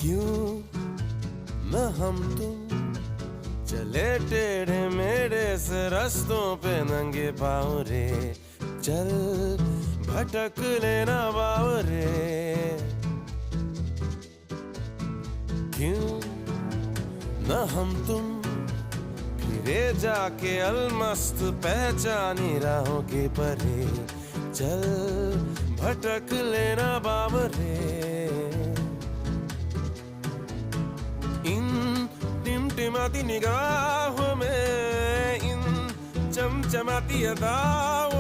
क्यों न हम तुम चले टेढ़े मेढ़े से रास्तों पे नंगे पाँव रे, चल भटक लेना बाव रे। क्यों न हम तुम फिरे जाके अलमस्त पहचानी राहों के परे, चल भटक लेना बाव रे। इन टिमटिमाती निगाहों में, इन चमचमाती अदाओं